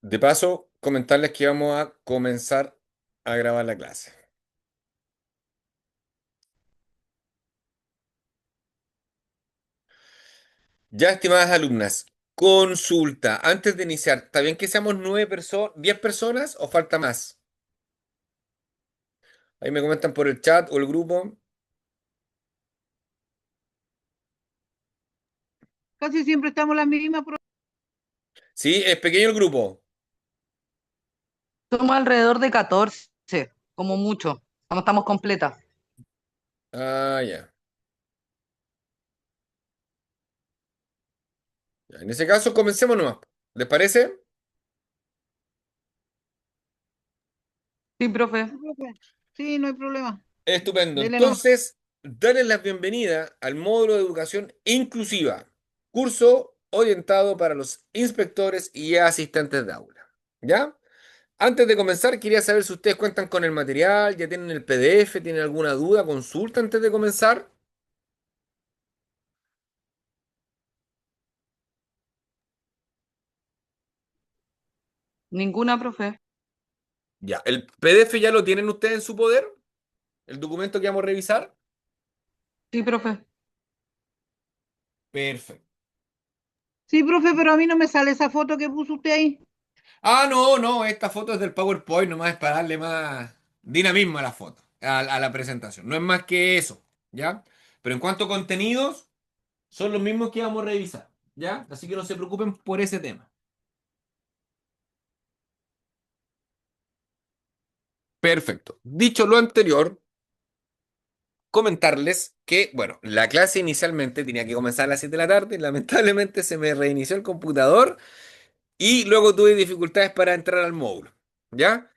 De paso, comentarles que vamos a comenzar a grabar la clase. Ya, estimadas alumnas, consulta. Antes de iniciar, ¿está bien que seamos 9 personas, 10 personas o falta más? Ahí me comentan por el chat o el grupo. Casi siempre estamos las mismas. Sí, es pequeño el grupo. Somos alrededor de 14, como mucho. No estamos completas. Ah, ya. Ya, en ese caso, comencemos nomás. ¿Les parece? Sí, profe. Sí, profe. Sí, no hay problema. Estupendo. Dele nomás. Entonces, darles la bienvenida al módulo de educación inclusiva, curso orientado para los inspectores y asistentes de aula. ¿Ya? Antes de comenzar, quería saber si ustedes cuentan con el material, ya tienen el PDF, tienen alguna duda, consulta antes de comenzar. Ninguna, profe. Ya, ¿el PDF ya lo tienen ustedes en su poder? ¿El documento que vamos a revisar? Sí, profe. Perfecto. Sí, profe, pero a mí no me sale esa foto que puso usted ahí. Ah, no, no, esta foto es del PowerPoint, nomás es para darle más dinamismo a la foto, a la presentación. No es más que eso, ¿ya? Pero en cuanto a contenidos, son los mismos que vamos a revisar, ¿ya? Así que no se preocupen por ese tema. Perfecto. Dicho lo anterior, comentarles que, bueno, la clase inicialmente tenía que comenzar a las 7 de la tarde, lamentablemente se me reinició el computador y luego tuve dificultades para entrar al módulo, ¿ya?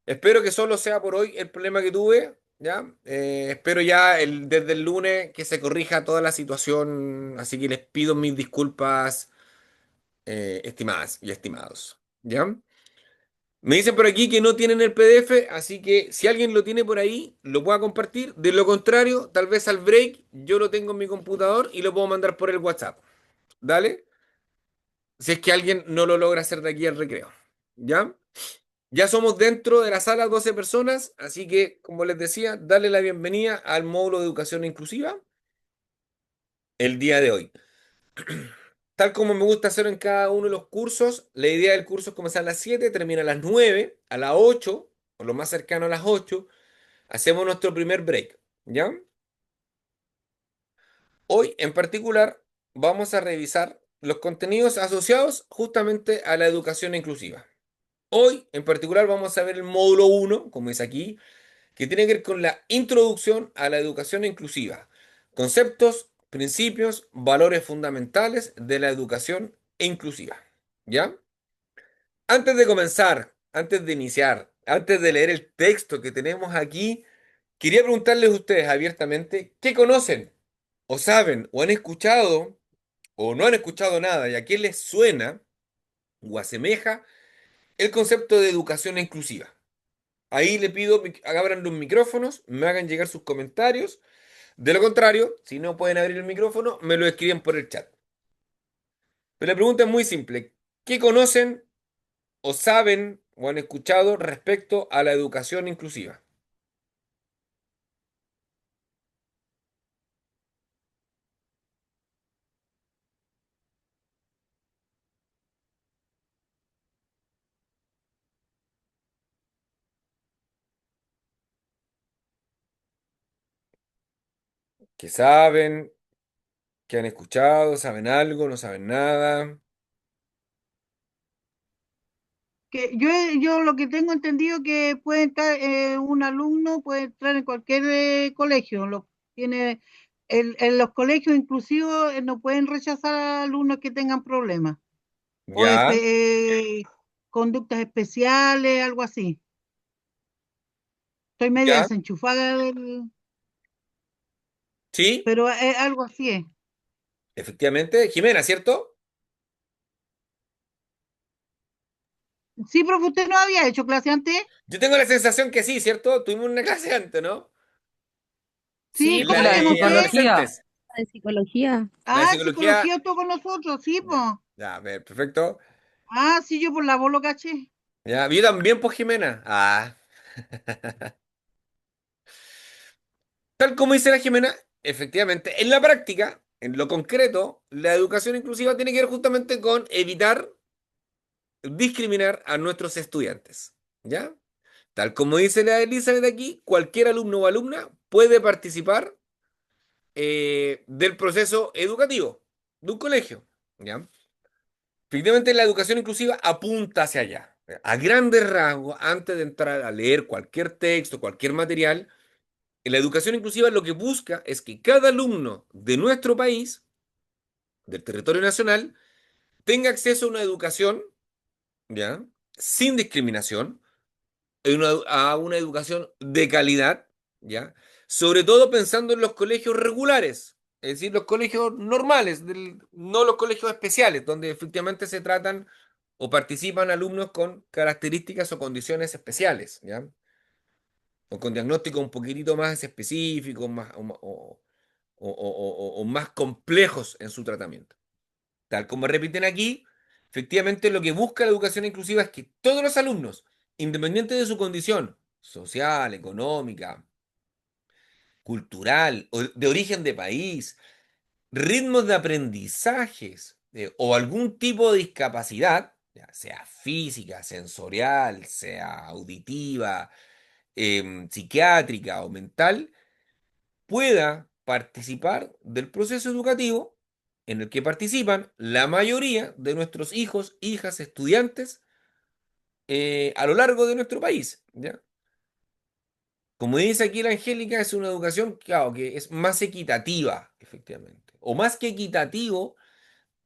Espero que solo sea por hoy el problema que tuve, ¿ya? Espero ya desde el lunes que se corrija toda la situación, así que les pido mis disculpas, estimadas y estimados, ¿ya? Me dicen por aquí que no tienen el PDF, así que si alguien lo tiene por ahí, lo pueda compartir. De lo contrario, tal vez al break yo lo tengo en mi computador y lo puedo mandar por el WhatsApp. Dale, si es que alguien no lo logra hacer de aquí al recreo, ¿ya? Ya somos dentro de la sala 12 personas, así que, como les decía, darle la bienvenida al módulo de educación inclusiva el día de hoy. Tal como me gusta hacer en cada uno de los cursos, la idea del curso es comenzar a las 7, termina a las 9, a las 8, o lo más cercano a las 8, hacemos nuestro primer break, ¿ya? Hoy, en particular, vamos a revisar los contenidos asociados justamente a la educación inclusiva. Hoy, en particular, vamos a ver el módulo uno, como dice aquí, que tiene que ver con la introducción a la educación inclusiva. Conceptos, principios, valores fundamentales de la educación inclusiva. ¿Ya? Antes de comenzar, antes de iniciar, antes de leer el texto que tenemos aquí, quería preguntarles a ustedes abiertamente, ¿qué conocen o saben o han escuchado o no han escuchado nada y a qué les suena o asemeja el concepto de educación inclusiva? Ahí le pido que abran los micrófonos, me hagan llegar sus comentarios. De lo contrario, si no pueden abrir el micrófono, me lo escriben por el chat. Pero la pregunta es muy simple. ¿Qué conocen o saben o han escuchado respecto a la educación inclusiva? ¿Qué saben? ¿Qué han escuchado? ¿Saben algo? ¿No saben nada? Yo lo que tengo entendido que puede entrar un alumno, puede entrar en cualquier colegio. En los colegios inclusivos no pueden rechazar a alumnos que tengan problemas o ¿Ya? conductas especiales, algo así. Estoy media ¿Ya? desenchufada, ¿Sí? pero algo así es. Efectivamente. Jimena, ¿cierto? Sí, profe, usted no había hecho clase antes. Yo tengo la sensación que sí, ¿cierto? Tuvimos una clase antes, ¿no? Sí, Sí, Sí, la ¿cómo se la de llama de usted? psicología. adolescentes. De psicología. La de Ah, psicología. psicología, estuvo con nosotros, sí, Ya, pues. ya, a ver, perfecto. Ah, sí, yo por la voz lo caché. ¿Ya? Yo también, pues, Jimena. Ah. Tal como dice la Jimena, efectivamente, en la práctica, en lo concreto, la educación inclusiva tiene que ver justamente con evitar discriminar a nuestros estudiantes. ¿Ya? Tal como dice la Elizabeth aquí, cualquier alumno o alumna puede participar del proceso educativo de un colegio. ¿Ya? Efectivamente, la educación inclusiva apunta hacia allá. A grandes rasgos, antes de entrar a leer cualquier texto, cualquier material, la educación inclusiva lo que busca es que cada alumno de nuestro país, del territorio nacional, tenga acceso a una educación, ¿ya? Sin discriminación, a una educación de calidad, ¿ya? Sobre todo pensando en los colegios regulares, es decir, los colegios normales, no los colegios especiales, donde efectivamente se tratan o participan alumnos con características o condiciones especiales, ¿ya? O con diagnósticos un poquitito más específicos, más, o más complejos en su tratamiento. Tal como repiten aquí, efectivamente lo que busca la educación inclusiva es que todos los alumnos, independiente de su condición social, económica, cultural, o de origen de país, ritmos de aprendizajes o algún tipo de discapacidad, ya sea física, sensorial, sea auditiva, psiquiátrica o mental, pueda participar del proceso educativo en el que participan la mayoría de nuestros hijos, hijas, estudiantes a lo largo de nuestro país, ¿ya? Como dice aquí la Angélica, es una educación, claro, que es más equitativa, efectivamente. O más que equitativo,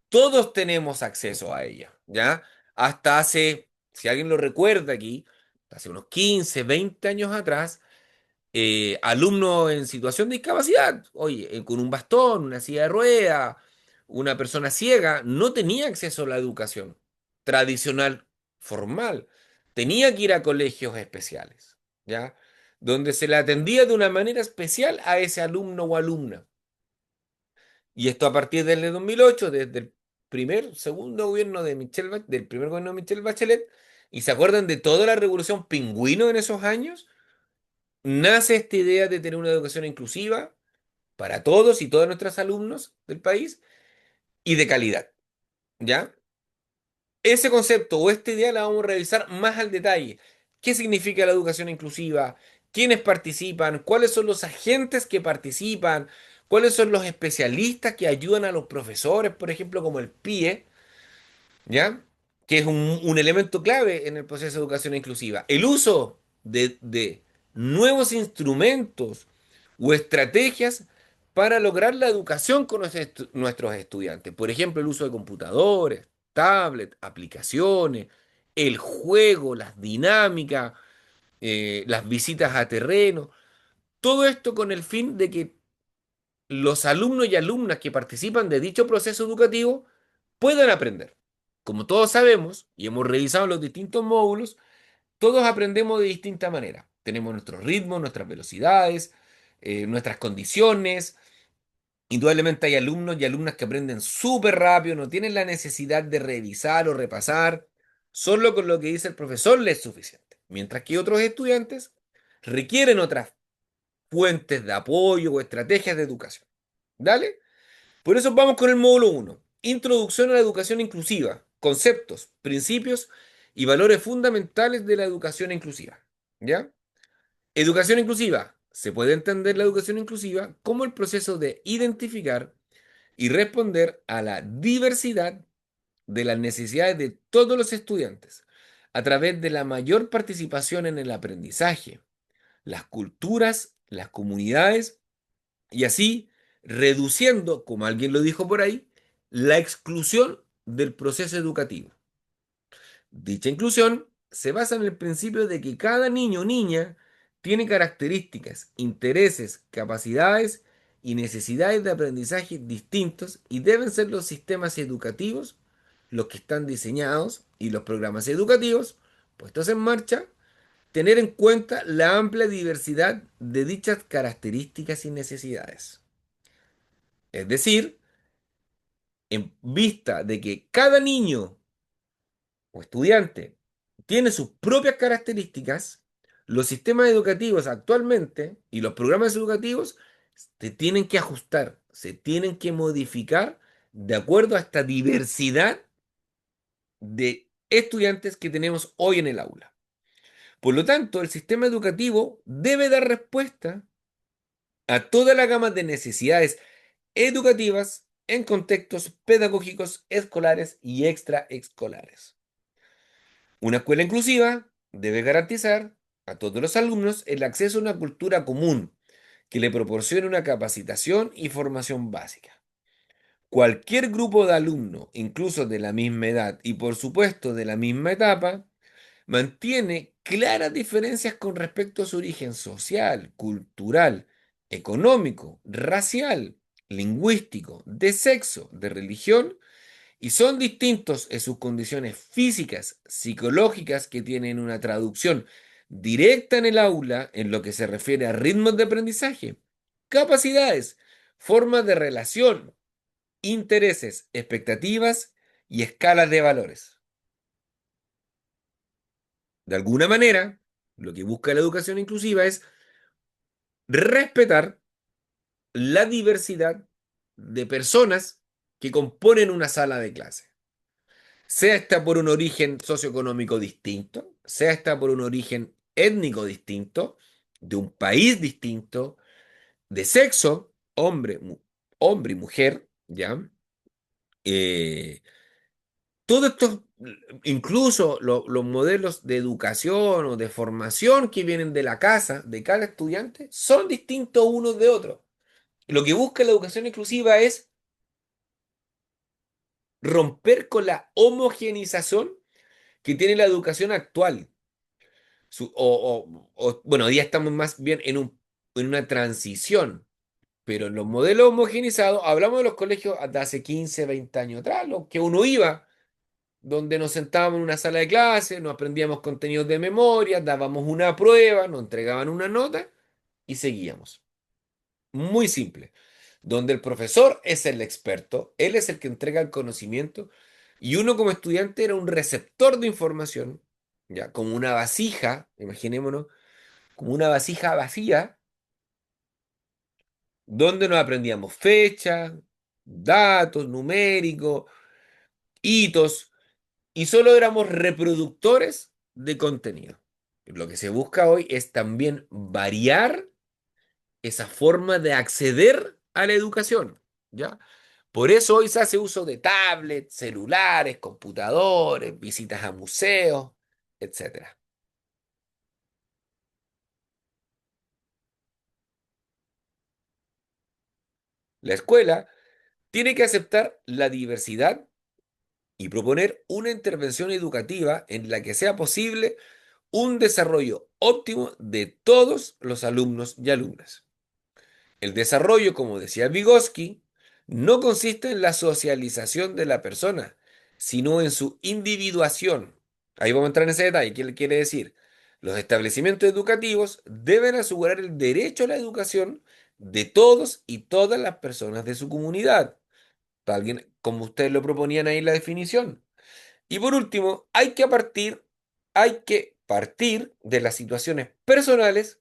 todos tenemos acceso a ella, ¿ya? Hasta hace, si alguien lo recuerda aquí, hace unos 15, 20 años atrás, alumnos en situación de discapacidad, oye, con un bastón, una silla de rueda, una persona ciega, no tenía acceso a la educación tradicional formal. Tenía que ir a colegios especiales, ¿ya? Donde se le atendía de una manera especial a ese alumno o alumna. Y esto a partir del 2008, desde el segundo gobierno de del primer gobierno de Michelle Bachelet, y se acuerdan de toda la revolución pingüino en esos años, nace esta idea de tener una educación inclusiva para todos y todas nuestros alumnos del país y de calidad, ¿ya? Ese concepto o esta idea la vamos a revisar más al detalle. ¿Qué significa la educación inclusiva? ¿Quiénes participan? ¿Cuáles son los agentes que participan? ¿Cuáles son los especialistas que ayudan a los profesores, por ejemplo, como el PIE? ¿Ya? Que es un elemento clave en el proceso de educación inclusiva. El uso de nuevos instrumentos o estrategias para lograr la educación con nuestros estudiantes. Por ejemplo, el uso de computadores, tablets, aplicaciones, el juego, las dinámicas, las visitas a terreno. Todo esto con el fin de que los alumnos y alumnas que participan de dicho proceso educativo puedan aprender. Como todos sabemos y hemos revisado los distintos módulos, todos aprendemos de distinta manera. Tenemos nuestros ritmos, nuestras velocidades, nuestras condiciones. Indudablemente hay alumnos y alumnas que aprenden súper rápido, no tienen la necesidad de revisar o repasar. Solo con lo que dice el profesor les es suficiente. Mientras que otros estudiantes requieren otras fuentes de apoyo o estrategias de educación. ¿Dale? Por eso vamos con el módulo uno. Introducción a la educación inclusiva. Conceptos, principios y valores fundamentales de la educación inclusiva. ¿Ya? Educación inclusiva. Se puede entender la educación inclusiva como el proceso de identificar y responder a la diversidad de las necesidades de todos los estudiantes a través de la mayor participación en el aprendizaje, las culturas, las comunidades y así reduciendo, como alguien lo dijo por ahí, la exclusión del proceso educativo. Dicha inclusión se basa en el principio de que cada niño o niña tiene características, intereses, capacidades y necesidades de aprendizaje distintos y deben ser los sistemas educativos los que están diseñados y los programas educativos puestos en marcha tener en cuenta la amplia diversidad de dichas características y necesidades. Es decir, en vista de que cada niño o estudiante tiene sus propias características, los sistemas educativos actualmente y los programas educativos se tienen que ajustar, se tienen que modificar de acuerdo a esta diversidad de estudiantes que tenemos hoy en el aula. Por lo tanto, el sistema educativo debe dar respuesta a toda la gama de necesidades educativas en contextos pedagógicos escolares y extraescolares. Una escuela inclusiva debe garantizar a todos los alumnos el acceso a una cultura común que le proporcione una capacitación y formación básica. Cualquier grupo de alumnos, incluso de la misma edad y por supuesto de la misma etapa, mantiene claras diferencias con respecto a su origen social, cultural, económico, racial, lingüístico, de sexo, de religión, y son distintos en sus condiciones físicas, psicológicas, que tienen una traducción directa en el aula en lo que se refiere a ritmos de aprendizaje, capacidades, formas de relación, intereses, expectativas y escalas de valores. De alguna manera, lo que busca la educación inclusiva es respetar la diversidad de personas que componen una sala de clase. Sea esta por un origen socioeconómico distinto, sea esta por un origen étnico distinto, de un país distinto, de sexo, hombre y mujer, ¿ya? Eh, Todo esto, incluso los modelos de educación o de formación que vienen de la casa de cada estudiante, son distintos unos de otros. Lo que busca la educación inclusiva es romper con la homogeneización que tiene la educación actual. Bueno, hoy día estamos más bien en una transición, pero en los modelos homogenizados, hablamos de los colegios de hace 15, 20 años atrás, los que uno iba, donde nos sentábamos en una sala de clase, nos aprendíamos contenidos de memoria, dábamos una prueba, nos entregaban una nota y seguíamos. Muy simple, donde el profesor es el experto, él es el que entrega el conocimiento y uno como estudiante era un receptor de información, ya, como una vasija, imaginémonos, como una vasija vacía, donde nos aprendíamos fechas, datos numéricos, hitos, y solo éramos reproductores de contenido. Lo que se busca hoy es también variar esa forma de acceder a la educación, ¿ya? Por eso hoy se hace uso de tablets, celulares, computadores, visitas a museos, etcétera. La escuela tiene que aceptar la diversidad y proponer una intervención educativa en la que sea posible un desarrollo óptimo de todos los alumnos y alumnas. El desarrollo, como decía Vygotsky, no consiste en la socialización de la persona, sino en su individuación. Ahí vamos a entrar en ese detalle. ¿Qué le quiere decir? Los establecimientos educativos deben asegurar el derecho a la educación de todos y todas las personas de su comunidad, tal como ustedes lo proponían ahí en la definición. Y por último, hay que partir de las situaciones personales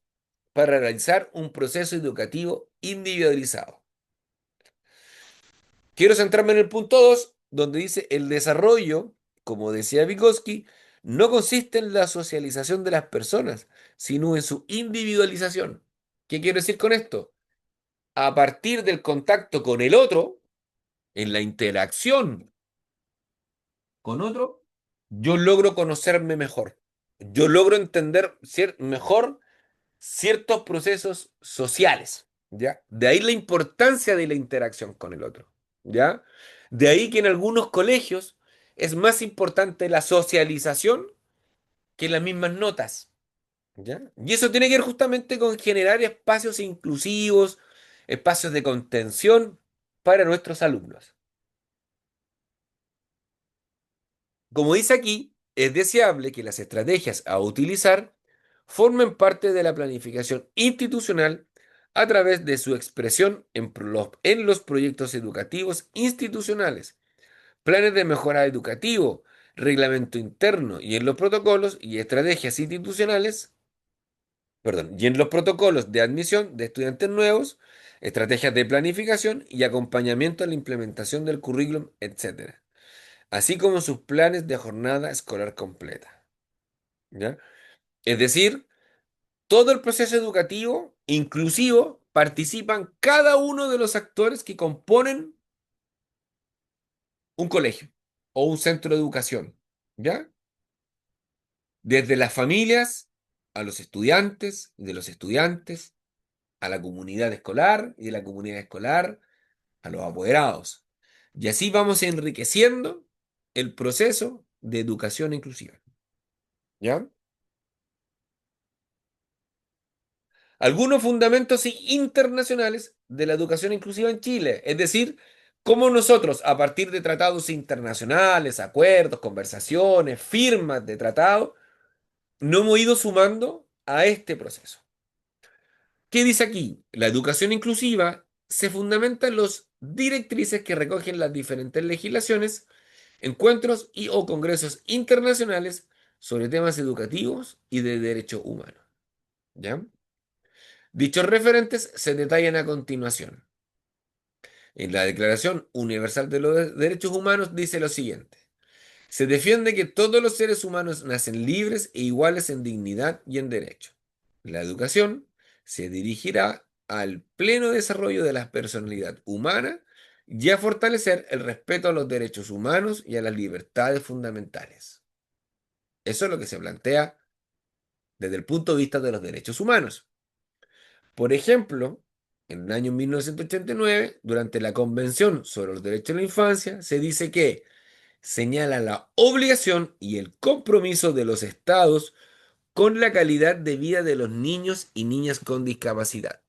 para realizar un proceso educativo individualizado. Quiero centrarme en el punto 2, donde dice el desarrollo, como decía Vygotsky, no consiste en la socialización de las personas, sino en su individualización. ¿Qué quiero decir con esto? A partir del contacto con el otro, en la interacción con otro, yo logro conocerme mejor. Yo logro entender mejor ciertos procesos sociales, ¿ya? De ahí la importancia de la interacción con el otro, ¿ya? De ahí que en algunos colegios es más importante la socialización que las mismas notas, ¿ya? Y eso tiene que ver justamente con generar espacios inclusivos, espacios de contención para nuestros alumnos. Como dice aquí, es deseable que las estrategias a utilizar formen parte de la planificación institucional a través de su expresión en los proyectos educativos institucionales, planes de mejora educativo, reglamento interno y en los protocolos y estrategias institucionales, perdón, y en los protocolos de admisión de estudiantes nuevos, estrategias de planificación y acompañamiento a la implementación del currículum, etcétera, así como sus planes de jornada escolar completa. ¿Ya? Es decir, todo el proceso educativo inclusivo participan cada uno de los actores que componen un colegio o un centro de educación, ¿ya? Desde las familias a los estudiantes, de los estudiantes a la comunidad escolar y de la comunidad escolar a los apoderados. Y así vamos enriqueciendo el proceso de educación inclusiva, ¿ya? Algunos fundamentos internacionales de la educación inclusiva en Chile, es decir, cómo nosotros, a partir de tratados internacionales, acuerdos, conversaciones, firmas de tratado, nos hemos ido sumando a este proceso. ¿Qué dice aquí? La educación inclusiva se fundamenta en las directrices que recogen las diferentes legislaciones, encuentros y o congresos internacionales sobre temas educativos y de derechos humanos. ¿Ya? Dichos referentes se detallan a continuación. En la Declaración Universal de los Derechos Humanos dice lo siguiente. Se defiende que todos los seres humanos nacen libres e iguales en dignidad y en derecho. La educación se dirigirá al pleno desarrollo de la personalidad humana y a fortalecer el respeto a los derechos humanos y a las libertades fundamentales. Eso es lo que se plantea desde el punto de vista de los derechos humanos. Por ejemplo, en el año 1989, durante la Convención sobre los Derechos de la Infancia, se dice que señala la obligación y el compromiso de los estados con la calidad de vida de los niños y niñas con discapacidad.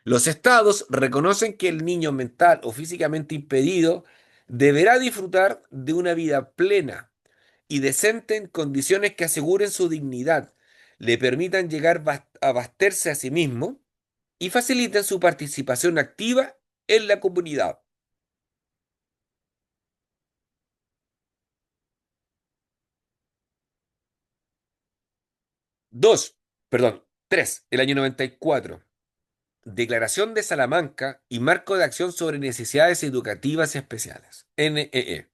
Los estados reconocen que el niño mental o físicamente impedido deberá disfrutar de una vida plena y decente en condiciones que aseguren su dignidad, le permitan llegar a abastecerse a sí mismo y faciliten su participación activa en la comunidad. Dos, perdón, tres, el año 94. Declaración de Salamanca y Marco de Acción sobre Necesidades Educativas Especiales, NEE.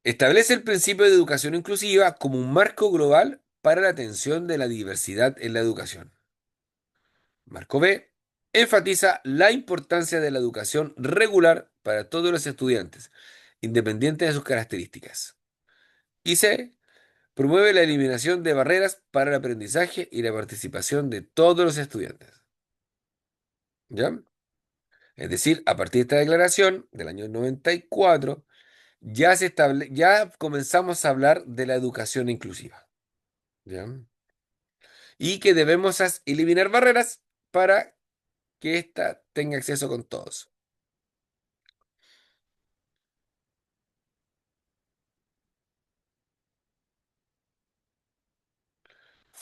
Establece el principio de educación inclusiva como un marco global para la atención de la diversidad en la educación. Marco B enfatiza la importancia de la educación regular para todos los estudiantes, independiente de sus características. Y C promueve la eliminación de barreras para el aprendizaje y la participación de todos los estudiantes. ¿Ya? Es decir, a partir de esta declaración del año 94, ya comenzamos a hablar de la educación inclusiva. ¿Ya? Y que debemos eliminar barreras para que ésta tenga acceso con todos.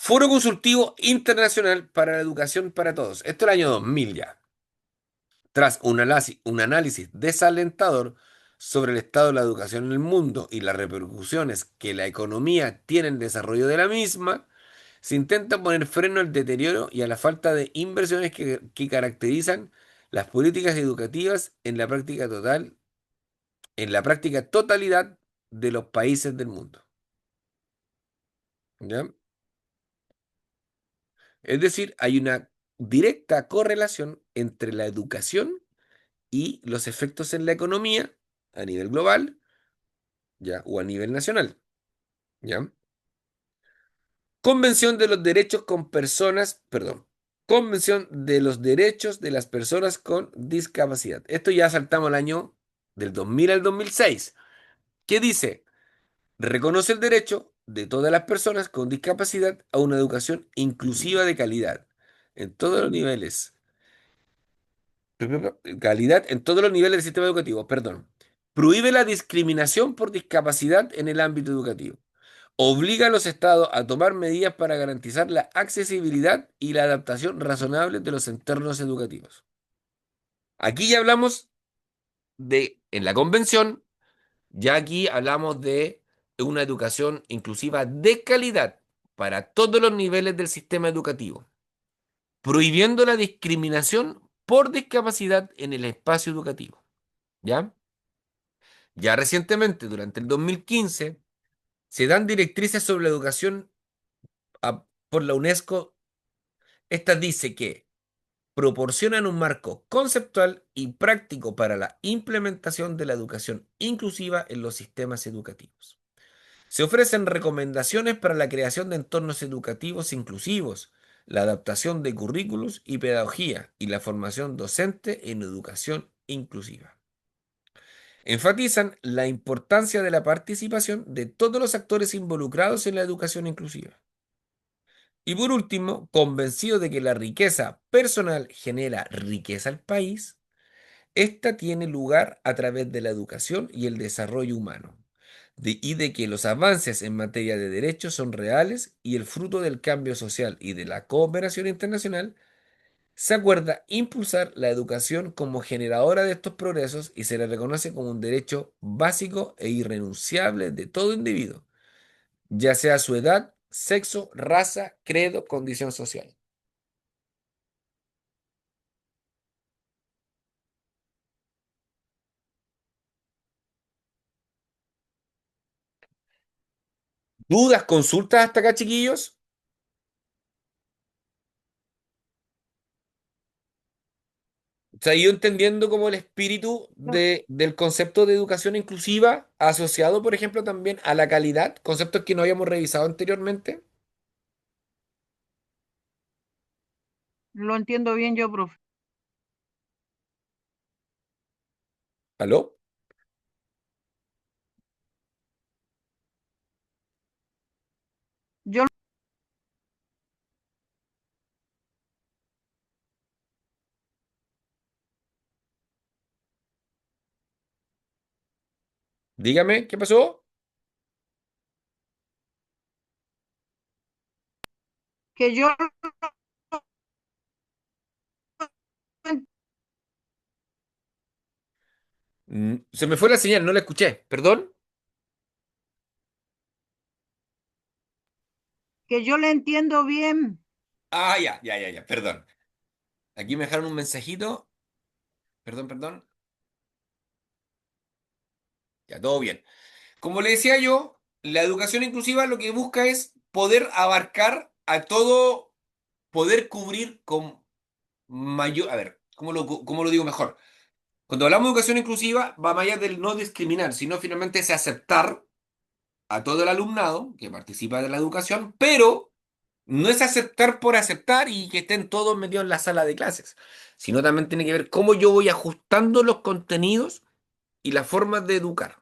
Foro Consultivo Internacional para la Educación para Todos. Esto es el año 2000 ya. Tras un análisis desalentador sobre el estado de la educación en el mundo y las repercusiones que la economía tiene en el desarrollo de la misma, se intenta poner freno al deterioro y a la falta de inversiones que caracterizan las políticas educativas en la práctica totalidad de los países del mundo. ¿Ya? Es decir, hay una directa correlación entre la educación y los efectos en la economía a nivel global, ¿ya? O a nivel nacional, ¿ya? Convención de los derechos con personas, perdón, Convención de los derechos de las personas con discapacidad. Esto ya saltamos al año del 2000 al 2006. ¿Qué dice? Reconoce el derecho de todas las personas con discapacidad a una educación inclusiva de calidad en todos los niveles. Calidad en todos los niveles del sistema educativo, perdón. Prohíbe la discriminación por discapacidad en el ámbito educativo. Obliga a los estados a tomar medidas para garantizar la accesibilidad y la adaptación razonable de los entornos educativos. Aquí ya hablamos en la convención, ya aquí hablamos de una educación inclusiva de calidad para todos los niveles del sistema educativo, prohibiendo la discriminación por discapacidad en el espacio educativo. ¿Ya? Ya recientemente, durante el 2015, se dan directrices sobre la educación por la UNESCO. Esta dice que proporcionan un marco conceptual y práctico para la implementación de la educación inclusiva en los sistemas educativos. Se ofrecen recomendaciones para la creación de entornos educativos inclusivos, la adaptación de currículos y pedagogía y la formación docente en educación inclusiva. Enfatizan la importancia de la participación de todos los actores involucrados en la educación inclusiva. Y por último, convencido de que la riqueza personal genera riqueza al país, esta tiene lugar a través de la educación y el desarrollo humano, y de que los avances en materia de derechos son reales y el fruto del cambio social y de la cooperación internacional. Se acuerda impulsar la educación como generadora de estos progresos y se le reconoce como un derecho básico e irrenunciable de todo individuo, ya sea su edad, sexo, raza, credo, condición social. ¿Dudas, consultas hasta acá, chiquillos? O sea, yo entendiendo como el espíritu del concepto de educación inclusiva asociado, por ejemplo, también a la calidad, conceptos que no habíamos revisado anteriormente. Lo entiendo bien yo, profe. ¿Aló? Yo Dígame, ¿qué pasó? que yo Se me fue la señal, no la escuché. ¿Perdón? que yo le entiendo bien, Ah, ya, ya, ya, ya, perdón. Aquí me dejaron un mensajito. Perdón, perdón. Ya, todo bien. Como le decía yo, la educación inclusiva lo que busca es poder abarcar a todo, poder cubrir con mayor. A ver, cómo lo digo mejor? Cuando hablamos de educación inclusiva, va más allá del no discriminar, sino finalmente es aceptar a todo el alumnado que participa de la educación, pero no es aceptar por aceptar y que estén todos metidos en la sala de clases, sino también tiene que ver cómo yo voy ajustando los contenidos y las formas de educar.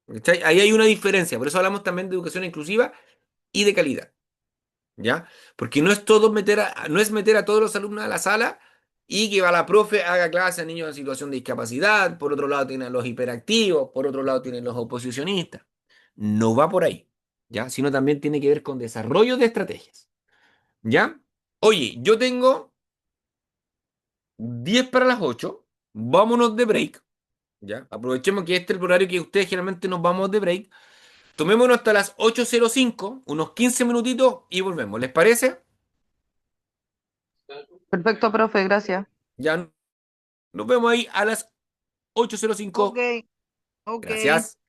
¿Cachai? Ahí hay una diferencia, por eso hablamos también de educación inclusiva y de calidad, ¿ya? Porque no es meter a todos los alumnos a la sala y que va la profe, haga clase a niños en situación de discapacidad, por otro lado tiene a los hiperactivos, por otro lado tiene los oposicionistas. No va por ahí, ¿ya? Sino también tiene que ver con desarrollo de estrategias, ¿ya? Oye, yo tengo 10 para las 8, vámonos de break, ¿ya? Aprovechemos que este es el horario que ustedes generalmente nos vamos de break. Tomémonos hasta las 8:05, unos 15 minutitos y volvemos. ¿Les parece? Perfecto, profe, gracias. Ya nos vemos ahí a las ok, 8:05. ok. Gracias.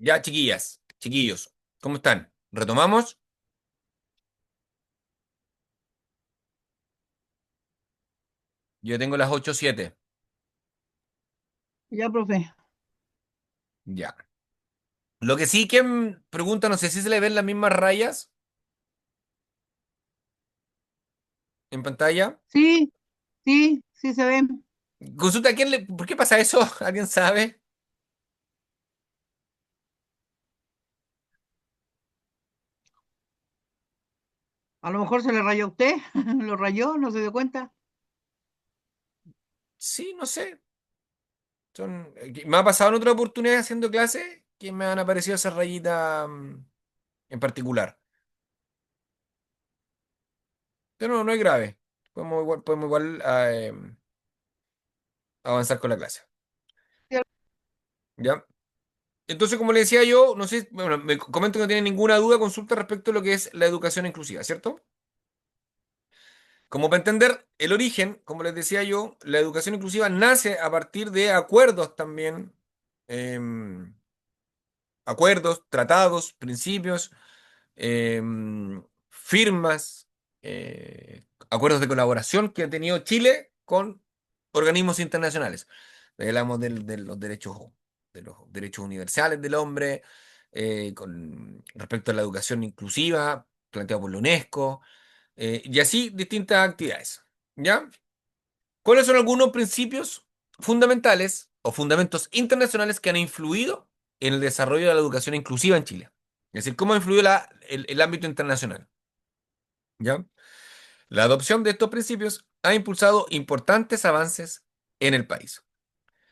Ya, chiquillas, chiquillos, ¿cómo están? ¿Retomamos? Yo tengo las 8:07. Ya, profe. Ya. Lo que sí que pregunta, no sé si se le ven las mismas rayas en pantalla. Sí, sí, sí se ven. Consulta, ¿por qué pasa eso? ¿Alguien sabe? A lo mejor se le rayó a usted, lo rayó, no se dio cuenta. Sí, no sé. Me ha pasado en otra oportunidad haciendo clases que me han aparecido esas rayitas en particular. Pero no, no es grave. Podemos igual avanzar con la clase. ¿Ya? Entonces, como le decía yo, no sé, bueno, me comento que no tiene ninguna duda, consulta respecto a lo que es la educación inclusiva, ¿cierto? Como para entender el origen, como les decía yo, la educación inclusiva nace a partir de acuerdos también, em, acuerdos, tratados, principios, firmas, acuerdos de colaboración que ha tenido Chile con organismos internacionales. Hablamos de los derechos universales del hombre, con respecto a la educación inclusiva, planteado por la UNESCO, y así distintas actividades. ¿Ya? ¿Cuáles son algunos principios fundamentales o fundamentos internacionales que han influido en el desarrollo de la educación inclusiva en Chile? Es decir, ¿cómo ha influido el ámbito internacional? ¿Ya? La adopción de estos principios ha impulsado importantes avances en el país.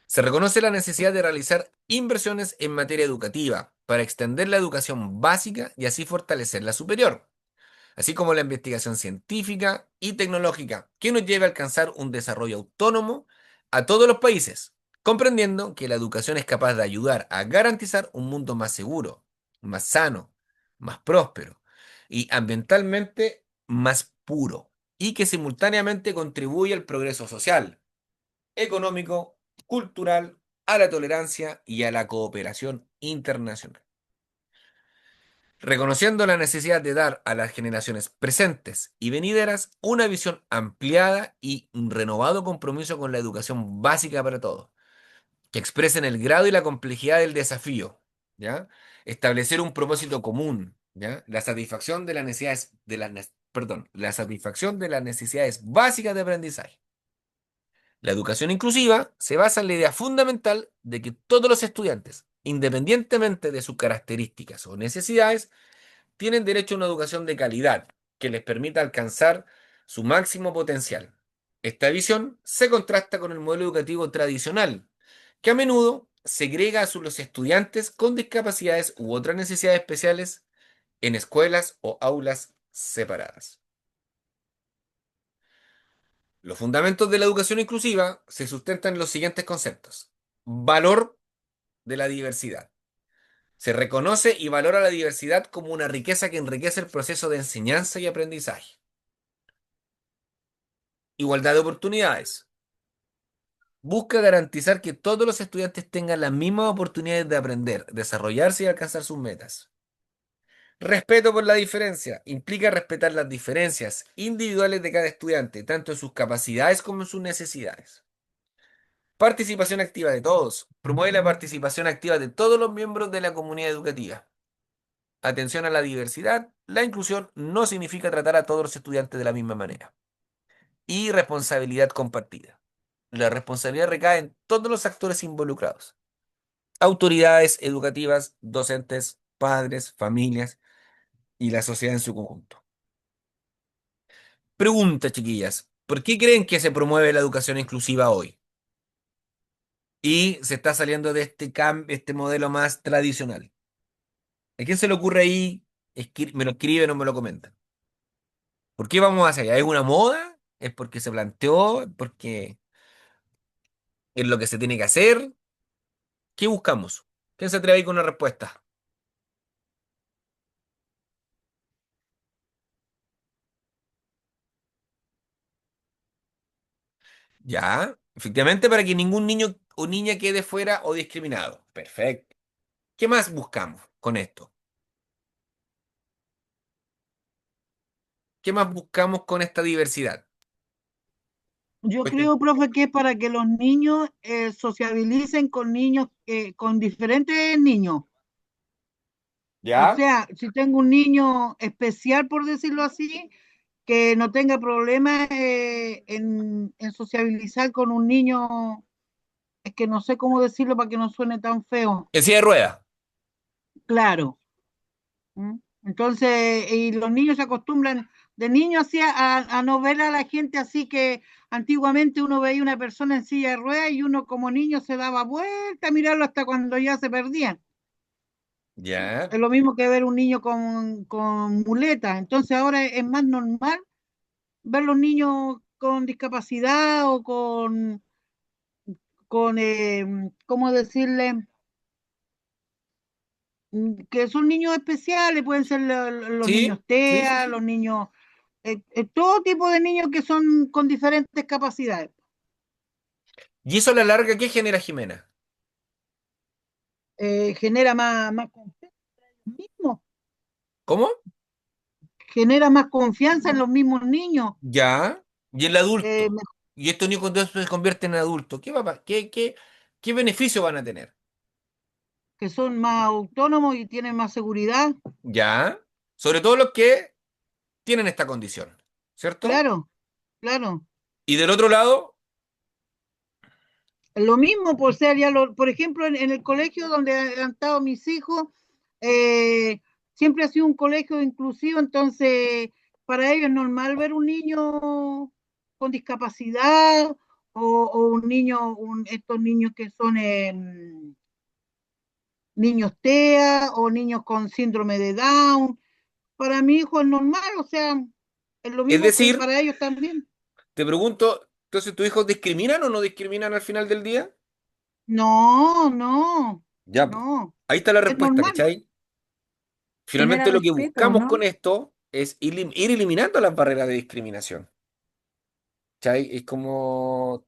Se reconoce la necesidad de realizar inversiones en materia educativa para extender la educación básica y así fortalecer la superior, así como la investigación científica y tecnológica, que nos lleve a alcanzar un desarrollo autónomo a todos los países, comprendiendo que la educación es capaz de ayudar a garantizar un mundo más seguro, más sano, más próspero y ambientalmente más puro, y que simultáneamente contribuye al progreso social, económico, cultural, a la tolerancia y a la cooperación internacional. Reconociendo la necesidad de dar a las generaciones presentes y venideras una visión ampliada y un renovado compromiso con la educación básica para todos, que expresen el grado y la complejidad del desafío, ¿ya? Establecer un propósito común, ¿ya? La satisfacción de las necesidades la satisfacción de las necesidades básicas de aprendizaje. La educación inclusiva se basa en la idea fundamental de que todos los estudiantes, independientemente de sus características o necesidades, tienen derecho a una educación de calidad que les permita alcanzar su máximo potencial. Esta visión se contrasta con el modelo educativo tradicional, que a menudo segrega a los estudiantes con discapacidades u otras necesidades especiales en escuelas o aulas separadas. Los fundamentos de la educación inclusiva se sustentan en los siguientes conceptos. Valor de la diversidad. Se reconoce y valora la diversidad como una riqueza que enriquece el proceso de enseñanza y aprendizaje. Igualdad de oportunidades. Busca garantizar que todos los estudiantes tengan las mismas oportunidades de aprender, desarrollarse y alcanzar sus metas. Respeto por la diferencia. Implica respetar las diferencias individuales de cada estudiante, tanto en sus capacidades como en sus necesidades. Participación activa de todos. Promueve la participación activa de todos los miembros de la comunidad educativa. Atención a la diversidad. La inclusión no significa tratar a todos los estudiantes de la misma manera. Y responsabilidad compartida. La responsabilidad recae en todos los actores involucrados. Autoridades educativas, docentes, padres, familias y la sociedad en su conjunto. Pregunta, chiquillas, ¿por qué creen que se promueve la educación inclusiva hoy? Y se está saliendo de este modelo más tradicional. ¿A quién se le ocurre ahí? ¿Me lo escriben o me lo comentan? ¿Por qué vamos hacia allá? ¿Es una moda? ¿Es porque se planteó? ¿Es porque es lo que se tiene que hacer? ¿Qué buscamos? ¿Quién se atreve ahí con una respuesta? Ya, efectivamente, para que ningún niño o niña quede fuera o discriminado. Perfecto. ¿Qué más buscamos con esto? ¿Qué más buscamos con esta diversidad? Yo Cuenten- creo, profe, que es para que los niños sociabilicen con niños, con diferentes niños. O ¿Ya? sea, si tengo un niño especial, por decirlo así, que no tenga problemas en sociabilizar con un niño, es que no sé cómo decirlo para que no suene tan feo. En silla de ruedas. Claro. ¿Mm? Entonces, y los niños se acostumbran de niños así a no ver a la gente así que antiguamente uno veía una persona en silla de ruedas y uno como niño se daba vuelta a mirarlo hasta cuando ya se perdían. ¿Ya? Es lo mismo que ver un niño con muletas. Entonces ahora es más normal ver los niños con discapacidad o con ¿cómo decirle? Que son niños especiales, pueden ser los niños Sí, sí, sí, TEA, sí. los niños, todo tipo de niños que son con diferentes capacidades. ¿Y eso a la larga qué genera, Jimena? Genera más confianza en los mismos, ¿Cómo? genera más confianza en los mismos niños, ¿Ya? ¿Y el eh, adulto? ¿Y estos niños cuando se convierten en adultos? ¿Qué beneficio van a tener? que son más autónomos y tienen más seguridad. ¿Ya? Sobre todo los que tienen esta condición, ¿cierto? Claro, claro. Y del otro lado, Lo mismo, por ser ya por ejemplo, en el colegio donde han estado mis hijos, eh, siempre ha sido un colegio inclusivo, entonces para ellos es normal ver un niño con discapacidad o un niño, estos niños que son niños TEA o niños con síndrome de Down. Para mi hijo es normal, o sea, es lo es mismo que decir, para ellos también. te pregunto, entonces, ¿tus hijos discriminan o no discriminan al final del día? No, no, Ya, pues. no, Ahí está la es respuesta, normal. ¿cachai? Genera Finalmente lo que respeto, buscamos con ¿no? esto es ir eliminando las barreras de discriminación. ¿Cachai? Es como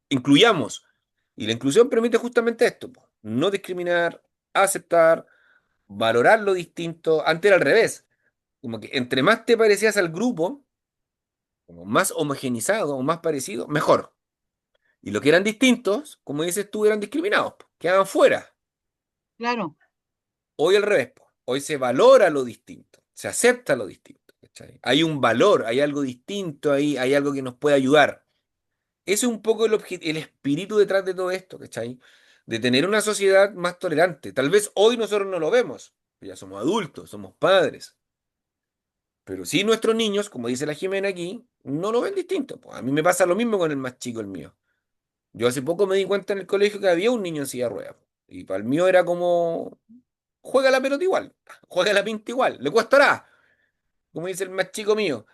incluyamos. Y la inclusión permite justamente esto, po. No discriminar, aceptar, valorar lo distinto. Antes era al revés. Como que entre más te parecías al grupo, como más homogenizado o más parecido, mejor. Y los que eran distintos, como dices tú, eran discriminados, po. Quedaban fuera. Claro, Hoy al revés, po. Hoy se valora lo distinto, se acepta lo distinto. ¿Cachai? Hay un valor, hay algo distinto ahí, hay algo que nos puede ayudar. Ese es un poco el espíritu detrás de todo esto, ¿cachai? De tener una sociedad más tolerante. Tal vez hoy nosotros no lo vemos, ya somos adultos, somos padres, pero sí nuestros niños, como dice la Jimena aquí, no lo ven distinto. Pues a mí me pasa lo mismo con el más chico, el mío. Yo hace poco me di cuenta en el colegio que había un niño en silla de ruedas, po, y para el mío era como, juega la pelota igual, juega la pinta igual, le costará, como dice el más chico mío.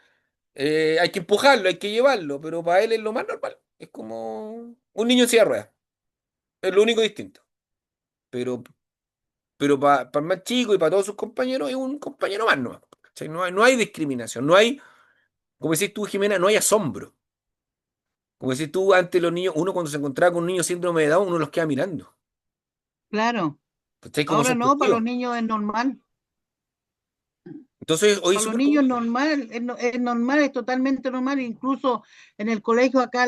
Hay que empujarlo, hay que llevarlo, pero para él es lo más normal. Es como un niño en silla de ruedas. Es lo único distinto. Pero, pero para el más chico y para todos sus compañeros es un compañero más, ¿no? ¿Cachai? No hay discriminación, no hay, como decís tú, Jimena, no hay asombro. Como decís tú, antes los niños, uno cuando se encontraba con un niño síndrome de Down, uno los queda mirando. claro. ¿Cachai? Como Ahora no, para sorprendido. los niños es normal. Entonces, hoy es Para los súper niños común. es normal, es normal, es totalmente normal. Incluso en el colegio acá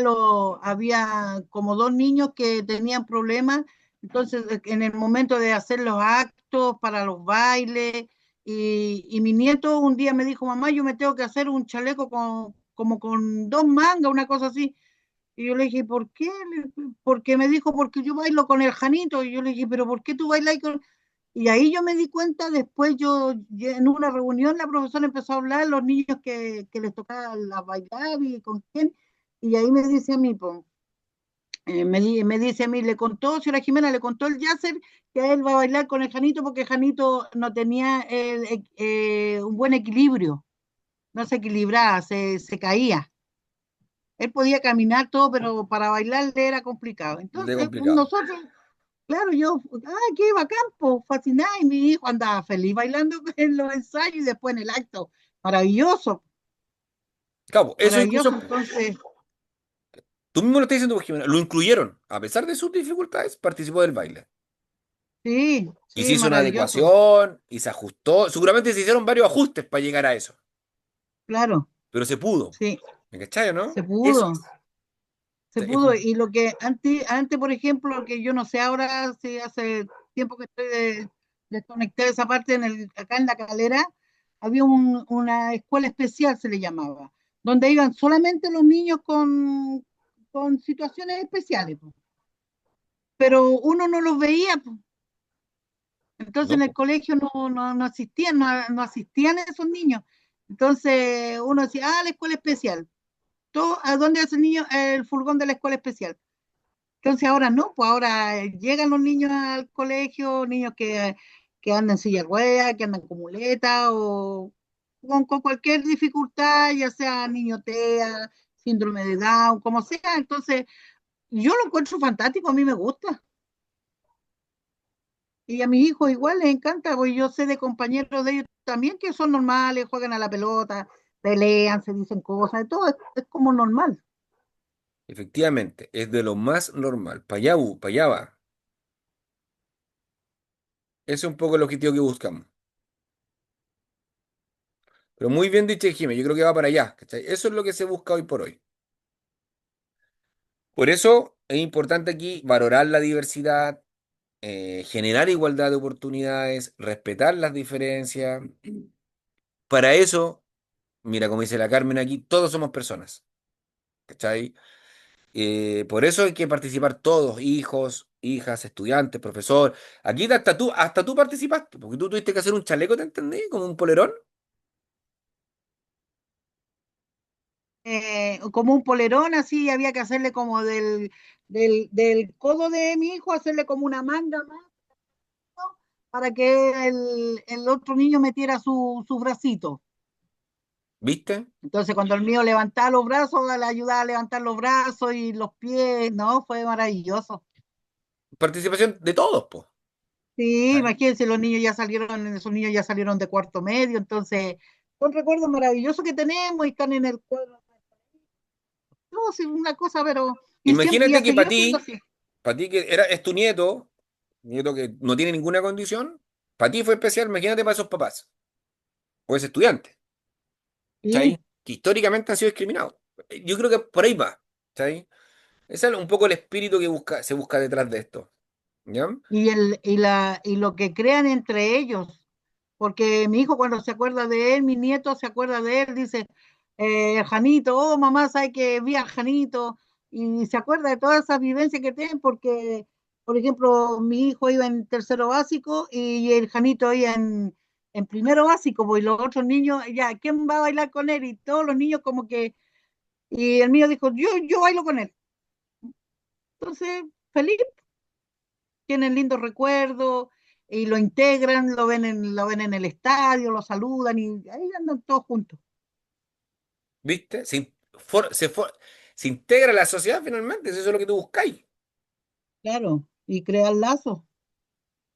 había como dos niños que tenían problemas. Entonces, en el momento de hacer los actos para los bailes, y mi nieto un día me dijo, mamá, yo me tengo que hacer un chaleco como con dos mangas, una cosa así. Y yo le dije, ¿por qué? Porque me dijo, porque yo bailo con el Janito. Y yo le dije, ¿pero por qué tú bailas con...? Y ahí yo me di cuenta, después en una reunión la profesora empezó a hablar, los niños que les tocaba la bailar y con quién, y ahí me dice a mí, po, me dice a mí, le contó, señora Jimena, le contó el Yasser que a él va a bailar con el Janito porque Janito no tenía un buen equilibrio, no se equilibraba, se caía. Él podía caminar todo, pero para bailar le era complicado. De Entonces, complicado. nosotros, claro, yo, qué bacán, po, fascinada, y mi hijo andaba feliz bailando en los ensayos y después en el acto. Maravilloso, Claro, eso es maravilloso. inclusión. Entonces, Tú mismo lo estás diciendo, pues, Jimena. Lo incluyeron. A pesar de sus dificultades, participó del baile. Sí, Y se sí, hizo una maravilloso. adecuación y se ajustó. Seguramente se hicieron varios ajustes para llegar a eso, Claro, pero se pudo. sí, ¿Me cachai, o no? se Eso pudo. es. Se pudo, y lo que antes, por ejemplo, que yo no sé ahora, si hace tiempo que estoy desconectada de esa parte, acá en La Calera, había una escuela especial, se le llamaba, donde iban solamente los niños con situaciones especiales, po. Pero uno no los veía, po. Entonces No, en el po. colegio no asistían, no asistían esos niños. Entonces uno decía, la escuela especial. ¿Todo, a dónde hace el niño? El furgón de la escuela especial. Entonces ahora no, pues ahora llegan los niños al colegio, niños que andan en silla de ruedas, que andan con muleta o con cualquier dificultad, ya sea niño TEA, síndrome de Down, como sea. Entonces yo lo encuentro fantástico, a mí me gusta. Y a mis hijos igual les encanta, porque yo sé de compañeros de ellos también que son normales, juegan a la pelota, pelean, se dicen cosas, todo es como normal. Efectivamente, es de lo más normal. Para allá, para allá va. Ese es un poco el objetivo que buscamos. Pero muy bien dicho, Jiménez, yo creo que va para allá. ¿Cachai? Eso es lo que se busca hoy por hoy. Por eso es importante aquí valorar la diversidad, generar igualdad de oportunidades, respetar las diferencias. Para eso, mira, como dice la Carmen aquí, todos somos personas. ¿Cachai? Por eso hay que participar todos, hijos, hijas, estudiantes, profesor. Aquí hasta tú participaste, porque tú tuviste que hacer un chaleco, ¿te entendí? Como un polerón. Como un polerón así, había que hacerle como del codo de mi hijo, hacerle como una manga más, ¿no? Para que el otro niño metiera su bracito. ¿Viste? Entonces cuando el mío levantaba los brazos, le ayudaba a levantar los brazos y los pies, ¿no? Fue maravilloso. Participación de todos, pues. Sí, imagínense, esos niños ya salieron de cuarto medio, entonces son recuerdos maravillosos que tenemos y están en el cuadro. No, sí, una cosa, pero y Imagínate ha que seguido siendo así. para ti que es tu nieto, nieto que no tiene ninguna condición, para ti fue especial, imagínate para esos papás o ese estudiante, Sí. ¿cachai? Que históricamente han sido discriminados. Yo creo que por ahí va, ¿cachai? Ese es un poco el espíritu que se busca detrás de esto, ¿ya? Y lo que crean entre ellos, porque mi hijo cuando se acuerda de él, mi nieto se acuerda de él, dice, Janito, oh mamá, sabe que vi a Janito, y se acuerda de todas esas vivencias que tienen, porque, por ejemplo, mi hijo iba en tercero básico y el Janito iba en primero básico, pues, y los otros niños, ya, ¿quién va a bailar con él? Y todos los niños como que, y el mío dijo, yo bailo con él. Entonces, feliz, tienen lindos recuerdos y lo integran, lo ven en el estadio, lo saludan y ahí andan todos juntos. ¿Viste? Se integra a la sociedad finalmente, si eso es lo que tú buscáis. Claro, y crean lazos.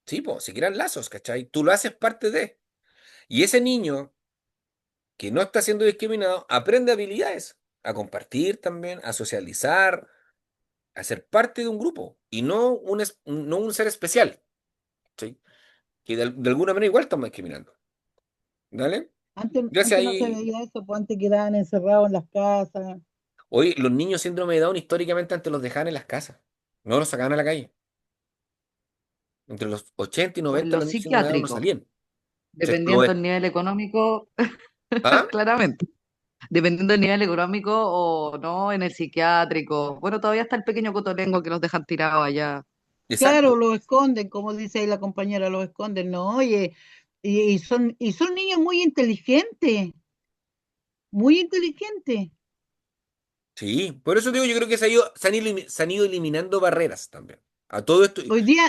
Sí, pues, se crean lazos, ¿cachai? Tú lo haces parte de. Y ese niño que no está siendo discriminado aprende habilidades, a compartir también, a socializar, a ser parte de un grupo y no un ser especial, ¿sí? Que de alguna manera igual estamos discriminando. ¿Dale? Gracias Antes no se ahí. veía eso, pues antes quedaban encerrados en las casas. Hoy los niños síndrome de Down históricamente antes los dejaban en las casas, no los sacaban a la calle. Entre los 80 y O en 90 los los niños síndrome de Down no psiquiátricos, salían. dependiendo del nivel económico, ¿Ah? claramente. Dependiendo del nivel económico o no, en el psiquiátrico. Bueno, todavía está el pequeño cotolengo que los dejan tirados allá. Claro, Exacto. los esconden, como dice ahí la compañera, los esconden, no, oye, y son niños muy inteligentes. Sí, por eso digo, yo creo que se han ido eliminando barreras también. A todo esto. Hoy día,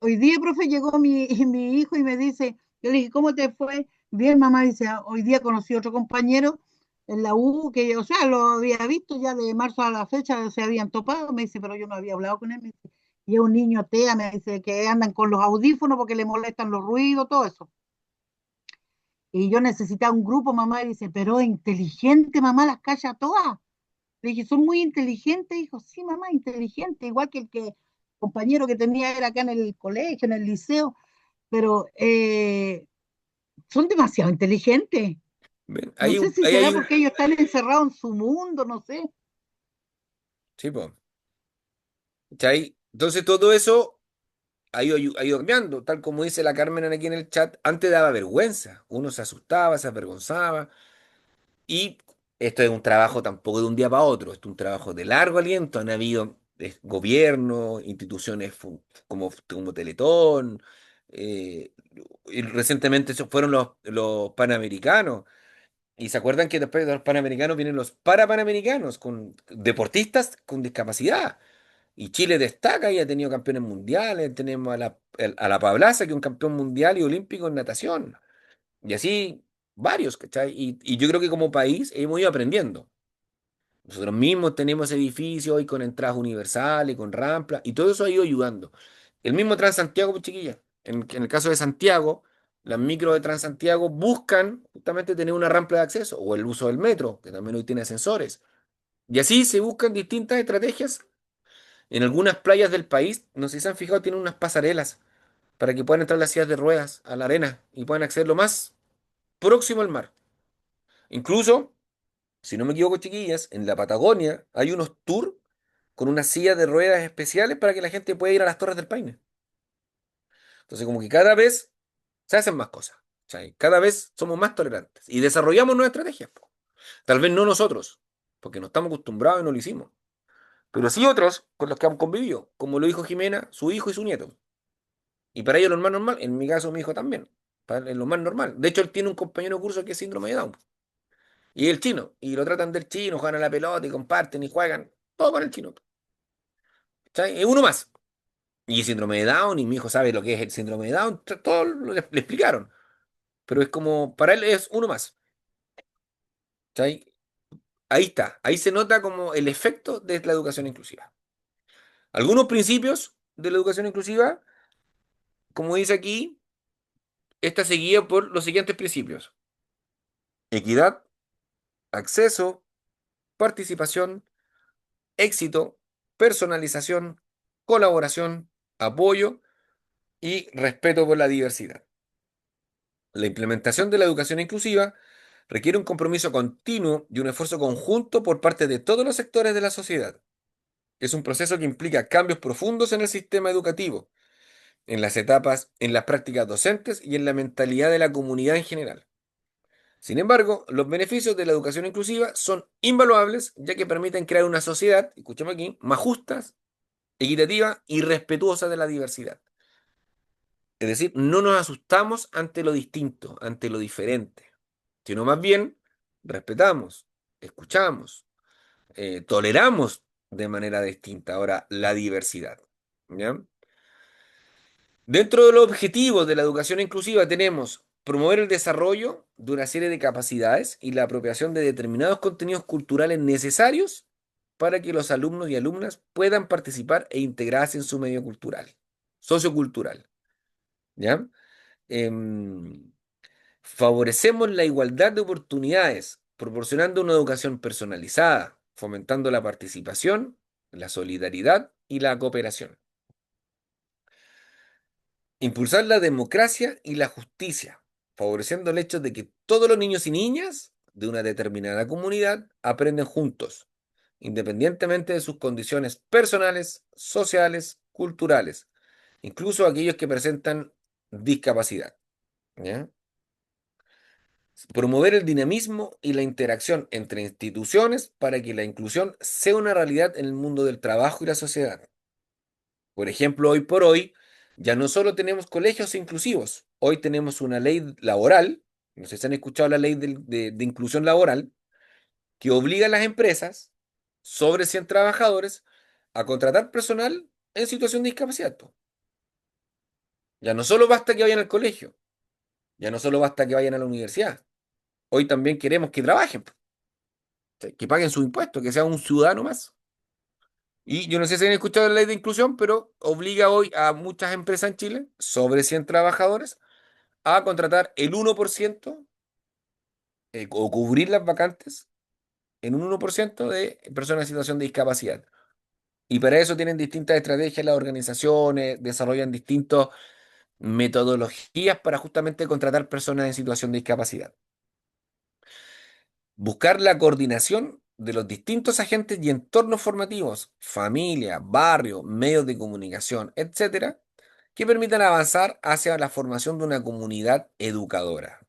Hoy día, profe, llegó mi hijo y me dice, yo le dije, ¿cómo te fue? Bien, mamá, dice, hoy día conocí otro compañero en la U, que, o sea, lo había visto ya de marzo a la fecha, se habían topado, me dice, pero yo no había hablado con él, me dice, y es un niño TEA, me dice, que andan con los audífonos porque le molestan los ruidos, todo eso. Y yo necesitaba un grupo, mamá, y dice, pero inteligente, mamá, las calla todas. Le dije, son muy inteligentes, hijo, sí, mamá, inteligente, igual que el que compañero que tenía era acá en el colegio, en el liceo, pero son demasiado inteligentes. ¿Ven? No sé si Ahí hay será un... porque ellos están encerrados en su mundo, no sé. Sí, po. ¿Cachai? Entonces todo eso ha ido cambiando, tal como dice la Carmen aquí en el chat, antes daba vergüenza, uno se asustaba, se avergonzaba, y esto es un trabajo tampoco de un día para otro, esto es un trabajo de largo aliento, han habido gobiernos, instituciones como Teletón, y recientemente esos fueron los Panamericanos, y se acuerdan que después de los Panamericanos vienen los Parapanamericanos, con deportistas con discapacidad. Y Chile destaca y ha tenido campeones mundiales. Tenemos a la Pablaza, que es un campeón mundial y olímpico en natación. Y así varios, ¿cachai? Y yo creo que como país hemos ido aprendiendo. Nosotros mismos tenemos edificios hoy con entradas universales, con rampas, y todo eso ha ido ayudando. El mismo Transantiago, pues chiquilla. En el caso de Santiago, las micros de Transantiago buscan justamente tener una rampa de acceso, o el uso del metro, que también hoy tiene ascensores. Y así se buscan distintas estrategias en algunas playas del país, no sé si se han fijado, tienen unas pasarelas para que puedan entrar las sillas de ruedas a la arena y puedan acceder lo más próximo al mar. Incluso, si no me equivoco, chiquillas, en la Patagonia hay unos tours con unas sillas de ruedas especiales para que la gente pueda ir a las Torres del Paine. Entonces, como que cada vez se hacen más cosas. ¿Cachai? Cada vez somos más tolerantes y desarrollamos nuevas estrategias, po. Tal vez no nosotros, porque no estamos acostumbrados y no lo hicimos, pero sí otros con los que han convivido, como lo dijo Jimena, su hijo y su nieto. Y para ellos lo más normal, en mi caso mi hijo también, para, es lo más normal. De hecho, él tiene un compañero de curso que es síndrome de Down. Y es el chino. Y lo tratan del chino, juegan a la pelota y comparten y juegan. Todo con el chino. ¿Cachai? Es uno más. Y síndrome de Down, y mi hijo sabe lo que es el síndrome de Down. Todo le explicaron. Pero es como, para él es uno más. ¿Cachai? Ahí está. Ahí se nota como el efecto de la educación inclusiva. Algunos principios de la educación inclusiva, como dice aquí, esta se guía por los siguientes principios. Equidad, acceso, participación, éxito, personalización, colaboración, apoyo y respeto por la diversidad. La implementación de la educación inclusiva requiere un compromiso continuo y un esfuerzo conjunto por parte de todos los sectores de la sociedad. Es un proceso que implica cambios profundos en el sistema educativo, en las etapas, en las prácticas docentes y en la mentalidad de la comunidad en general. Sin embargo, los beneficios de la educación inclusiva son invaluables, ya que permiten crear una sociedad, escuchemos aquí, más justa, equitativa y respetuosa de la diversidad. Es decir, no nos asustamos ante lo distinto, ante lo diferente, sino más bien respetamos, escuchamos, toleramos de manera distinta ahora la diversidad. ¿Ya? Dentro de los objetivos de la educación inclusiva tenemos promover el desarrollo de una serie de capacidades y la apropiación de determinados contenidos culturales necesarios para que los alumnos y alumnas puedan participar e integrarse en su medio cultural, sociocultural. ¿Ya? Em, Favorecemos la igualdad de oportunidades, proporcionando una educación personalizada, fomentando la participación, la solidaridad y la cooperación. Impulsar la democracia y la justicia, favoreciendo el hecho de que todos los niños y niñas de una determinada comunidad aprenden juntos, independientemente de sus condiciones personales, sociales, culturales, incluso aquellos que presentan discapacidad. ¿Ya? Promover el dinamismo y la interacción entre instituciones para que la inclusión sea una realidad en el mundo del trabajo y la sociedad. Por ejemplo, hoy por hoy ya no solo tenemos colegios inclusivos, hoy tenemos una ley laboral, no sé si han escuchado la ley de inclusión laboral, que obliga a las empresas sobre 100 trabajadores a contratar personal en situación de discapacidad, po. Ya no solo basta que vayan al colegio, ya no solo basta que vayan a la universidad, hoy también queremos que trabajen, po, que paguen sus impuestos, que sean un ciudadano más. Y yo no sé si han escuchado la ley de inclusión, pero obliga hoy a muchas empresas en Chile, sobre 100 trabajadores, a contratar el 1% o cubrir las vacantes en un 1% de personas en situación de discapacidad. Y para eso tienen distintas estrategias las organizaciones, desarrollan distintas metodologías para justamente contratar personas en situación de discapacidad. Buscar la coordinación de los distintos agentes y entornos formativos, familia, barrio, medios de comunicación, etcétera, que permitan avanzar hacia la formación de una comunidad educadora.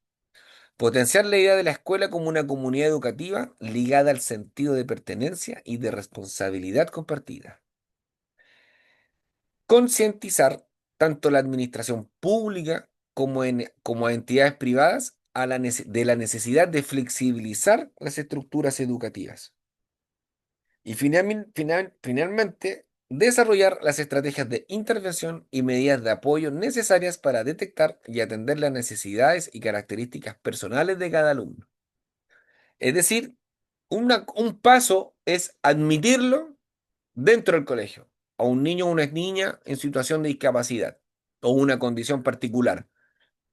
Potenciar la idea de la escuela como una comunidad educativa ligada al sentido de pertenencia y de responsabilidad compartida. Concientizar tanto la administración pública como a entidades privadas de la necesidad de flexibilizar las estructuras educativas. Y finalmente, desarrollar las estrategias de intervención y medidas de apoyo necesarias para detectar y atender las necesidades y características personales de cada alumno. Es decir, un paso es admitirlo dentro del colegio a un niño o una niña en situación de discapacidad o una condición particular.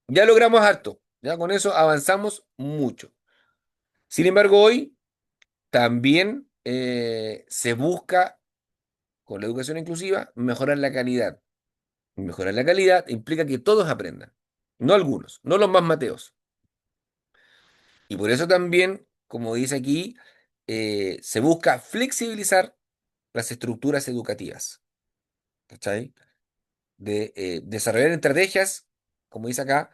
Ya logramos harto, ya con eso avanzamos mucho. Sin embargo, hoy también se busca, con la educación inclusiva, mejorar la calidad. Y mejorar la calidad implica que todos aprendan, no algunos, no los más mateos. Y por eso también, como dice aquí, se busca flexibilizar las estructuras educativas. ¿Cachai? De desarrollar estrategias, como dice acá,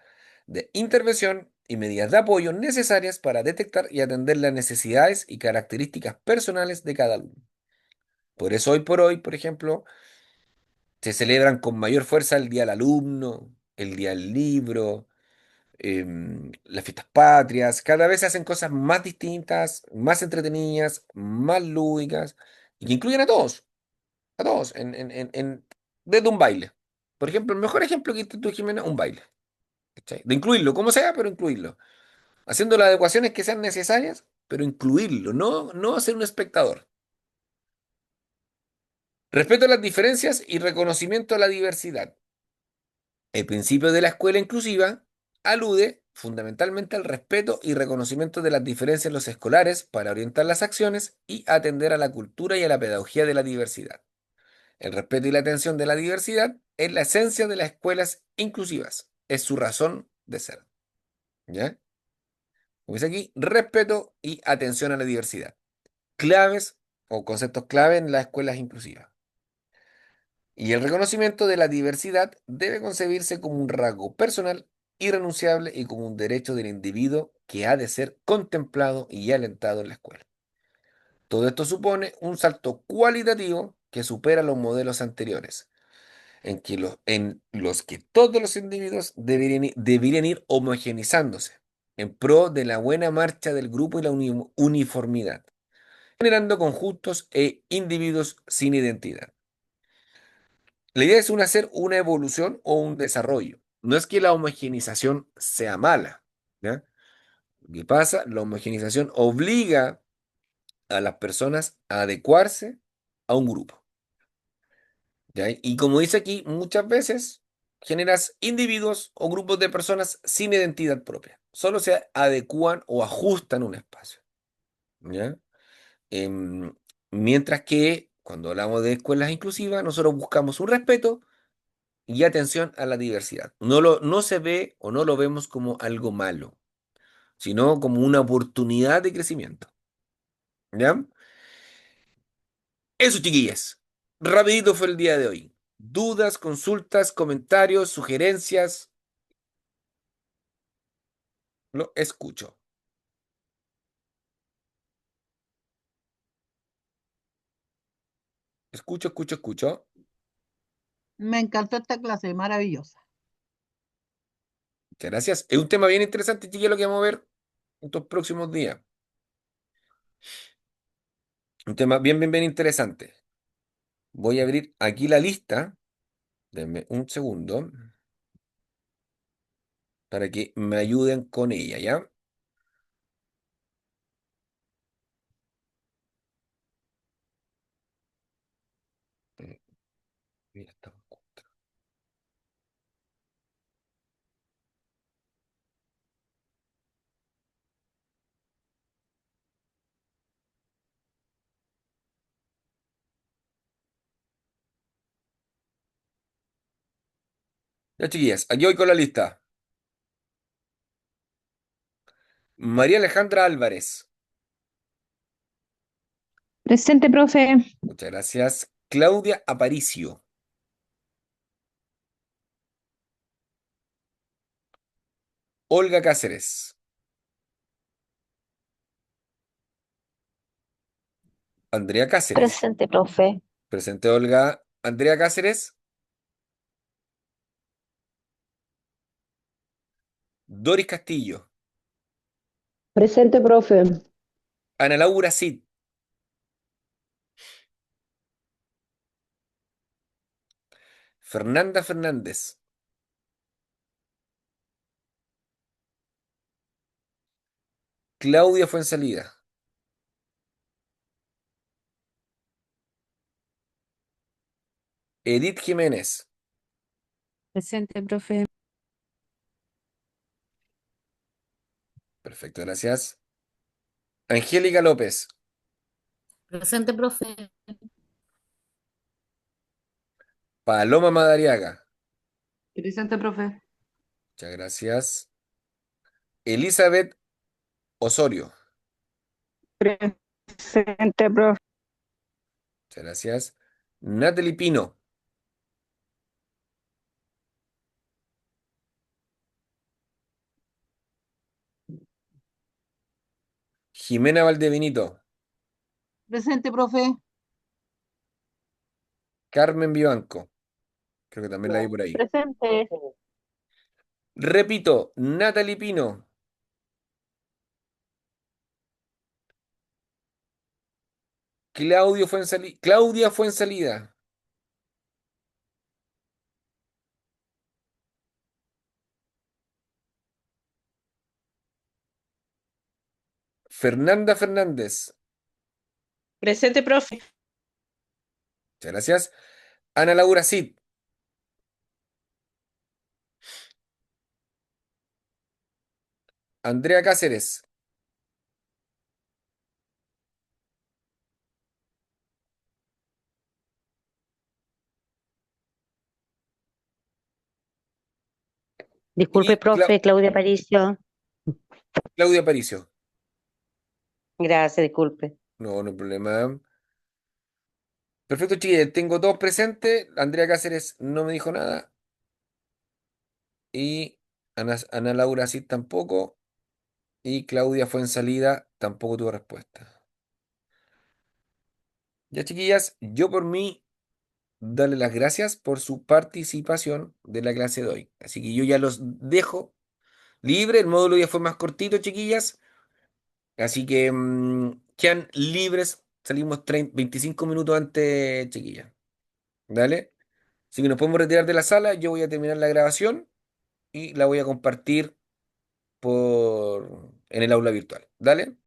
de intervención y medidas de apoyo necesarias para detectar y atender las necesidades y características personales de cada alumno. Por eso hoy por hoy, por ejemplo, se celebran con mayor fuerza el Día del Alumno, el Día del Libro, las fiestas patrias. Cada vez se hacen cosas más distintas, más entretenidas, más lúdicas, y que incluyen a todos, desde un baile. Por ejemplo, el mejor ejemplo que diste tú, Jimena, un baile. ¿Cachai? De incluirlo, como sea, pero incluirlo. Haciendo las adecuaciones que sean necesarias, pero incluirlo, no ser un espectador. Respeto a las diferencias y reconocimiento a la diversidad. El principio de la escuela inclusiva alude fundamentalmente al respeto y reconocimiento de las diferencias en los escolares para orientar las acciones y atender a la cultura y a la pedagogía de la diversidad. El respeto y la atención de la diversidad es la esencia de las escuelas inclusivas, es su razón de ser. ¿Ya? Como dice aquí, respeto y atención a la diversidad. Claves o conceptos clave en las escuelas inclusivas. Y el reconocimiento de la diversidad debe concebirse como un rasgo personal, irrenunciable y como un derecho del individuo que ha de ser contemplado y alentado en la escuela. Todo esto supone un salto cualitativo que supera los modelos anteriores, en los que todos los individuos deberían ir homogenizándose en pro de la buena marcha del grupo y la uniformidad, generando conjuntos e individuos sin identidad. La idea es hacer una evolución o un desarrollo. No es que la homogenización sea mala, ¿ya? ¿Qué pasa? La homogenización obliga a las personas a adecuarse a un grupo. ¿Ya? Y como dice aquí, muchas veces generas individuos o grupos de personas sin identidad propia. Solo se adecúan o ajustan un espacio. ¿Ya? Em, Mientras que cuando hablamos de escuelas inclusivas, nosotros buscamos un respeto y atención a la diversidad. No se ve o no lo vemos como algo malo, sino como una oportunidad de crecimiento. ¿Ya? Eso, chiquillas. Rapidito fue el día de hoy. Dudas, consultas, comentarios, sugerencias. Lo escucho. Escucho, escucho, escucho. Me encantó esta clase, maravillosa. Muchas gracias. Es un tema bien interesante, chiquillos, lo que vamos a ver en estos próximos días. Un tema bien, bien, bien interesante. Voy a abrir aquí la lista. Denme un segundo para que me ayuden con ella, ¿ya? Eh, ya estamos. Ya, chiquillas, aquí voy con la lista. María Alejandra Álvarez. Presente, profe. Muchas gracias. Claudia Aparicio. Olga Cáceres. Andrea Cáceres. Presente, profe. Presente, Olga. Andrea Cáceres. Doris Castillo. Presente, profe. Ana Laura Cid. Fernanda Fernández. Claudia Fuensalida. Edith Jiménez. Presente, profe. Perfecto, gracias. Angélica López. Presente, profe. Paloma Madariaga. Presente, profe. Muchas gracias. Elizabeth Osorio. Presente, profe. Muchas gracias. Natalie Pino. Jimena Valdebenito. Presente, profe. Carmen Vivanco. Creo que también la vi por ahí. Presente. Repito, Natalie Pino. Claudia Fuensalida. Fernanda Fernández. Presente, profe. Muchas gracias. Ana Laura Cid. Andrea Cáceres. Disculpe, Y profe, Claudia Aparicio. Claudia Aparicio. Gracias, disculpe. No, no hay problema. Perfecto, chiquillos. Tengo todos presentes. Andrea Cáceres no me dijo nada. Y Ana Laura Cid tampoco. Y Claudia Fuensalida tampoco tuvo respuesta. Ya, chiquillas, yo por mí darle las gracias por su participación de la clase de hoy. Así que yo ya los dejo libre. El módulo ya fue más cortito, chiquillas. Así que quedan libres. Salimos 25 minutos antes, chiquillas. ¿Dale? Así que nos podemos retirar de la sala. Yo voy a terminar la grabación y la voy a compartir en el aula virtual. ¿Dale?